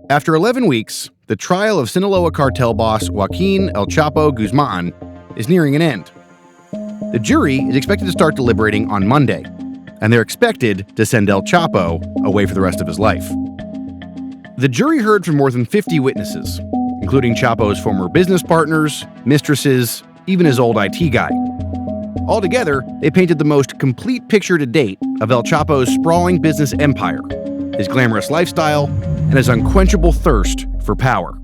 After 11 weeks, the trial of Sinaloa cartel boss Joaquin El Chapo Guzman is nearing an end. The jury is expected to start deliberating on Monday, and they're expected to send El Chapo away for the rest of his life. The jury heard from more than 50 witnesses, including Chapo's former business partners, mistresses, even his old IT guy. Altogether, they painted the most complete picture to date of El Chapo's sprawling business empire, his glamorous lifestyle, and his unquenchable thirst for power.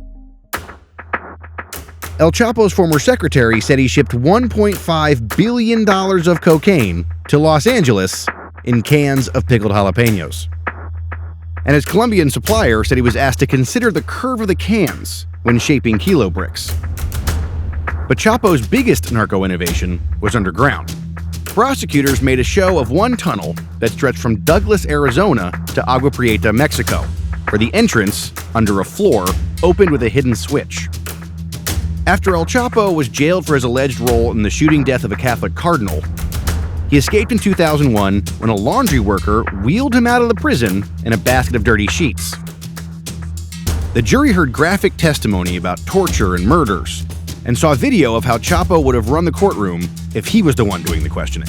El Chapo's former secretary said he shipped $1.5 billion of cocaine to Los Angeles in cans of pickled jalapenos. And his Colombian supplier said he was asked to consider the curve of the cans when shaping kilo bricks. But Chapo's biggest narco-innovation was underground. Prosecutors made a show of one tunnel that stretched from Douglas, Arizona to Agua Prieta, Mexico, where the entrance, under a floor, opened with a hidden switch. After El Chapo was jailed for his alleged role in the shooting death of a Catholic cardinal, he escaped in 2001 when a laundry worker wheeled him out of the prison in a basket of dirty sheets. The jury heard graphic testimony about torture and murders, and saw video of how Chapo would have run the courtroom if he was the one doing the questioning.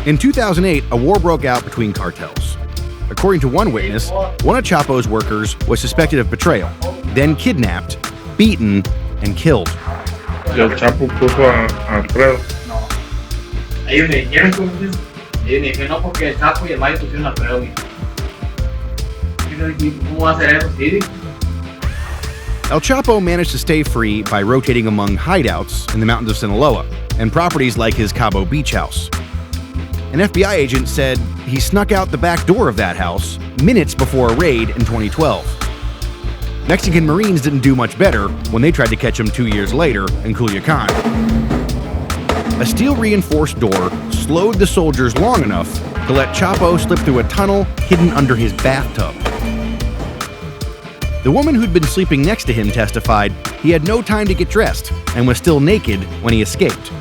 In 2008, a war broke out between cartels. According to one witness, one of Chapo's workers was suspected of betrayal, then kidnapped, beaten, and killed. El Chapo puso a Alfredo. Ellos le dijeron que no, porque el Chapo y el Mayo pusieron a Alfredo. ¿Cómo va a hacer eso? ¿Sí? El Chapo managed to stay free by rotating among hideouts in the mountains of Sinaloa and properties like his Cabo Beach house. An FBI agent said he snuck out the back door of that house minutes before a raid in 2012. Mexican Marines didn't do much better when they tried to catch him 2 years later in Culiacan. A steel-reinforced door slowed the soldiers long enough to let Chapo slip through a tunnel hidden under his bathtub. The woman who'd been sleeping next to him testified he had no time to get dressed and was still naked when he escaped.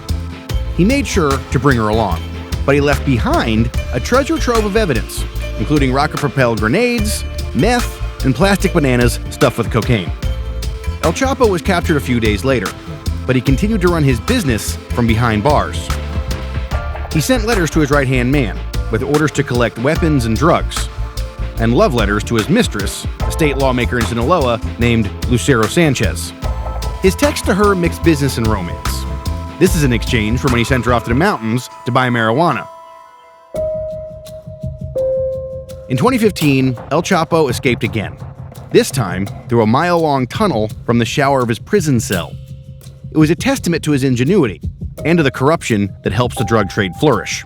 He made sure to bring her along, but he left behind a treasure trove of evidence, including rocket-propelled grenades, meth, and plastic bananas stuffed with cocaine. El Chapo was captured a few days later, but he continued to run his business from behind bars. He sent letters to his right-hand man with orders to collect weapons and drugs, and love letters to his mistress, a state lawmaker in Sinaloa named Lucero Sanchez. His text to her mixed business and romance. This is in exchange for when he sent her off to the mountains to buy marijuana. In 2015, El Chapo escaped again, this time through a mile-long tunnel from the shower of his prison cell. It was a testament to his ingenuity and to the corruption that helps the drug trade flourish.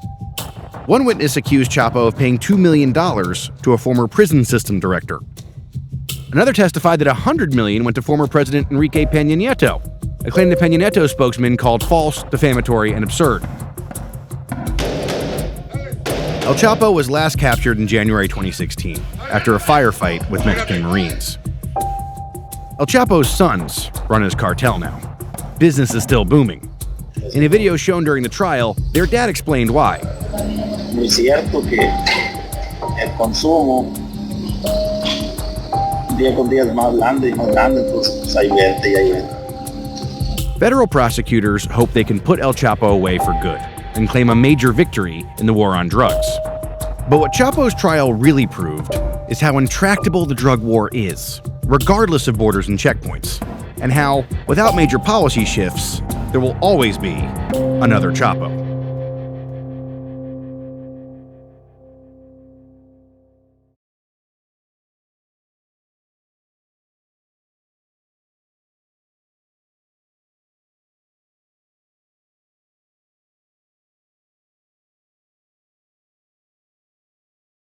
One witness accused Chapo of paying $2 million to a former prison system director. Another testified that $100 million went to former President Enrique Peña Nieto, a claim the Peña Nieto spokesman called false, defamatory, and absurd. El Chapo was last captured in January 2016 after a firefight with Mexican Marines. El Chapo's sons run his cartel now. Business is still booming. In a video shown during the trial, their dad explained why. Muy cierto que el consumo día con día es más grande y más grande, entonces hay venta y hay venta. Federal prosecutors hope they can put El Chapo away for good and claim a major victory in the war on drugs. But what Chapo's trial really proved is how intractable the drug war is, regardless of borders and checkpoints, and how, without major policy shifts, there will always be another Chapo.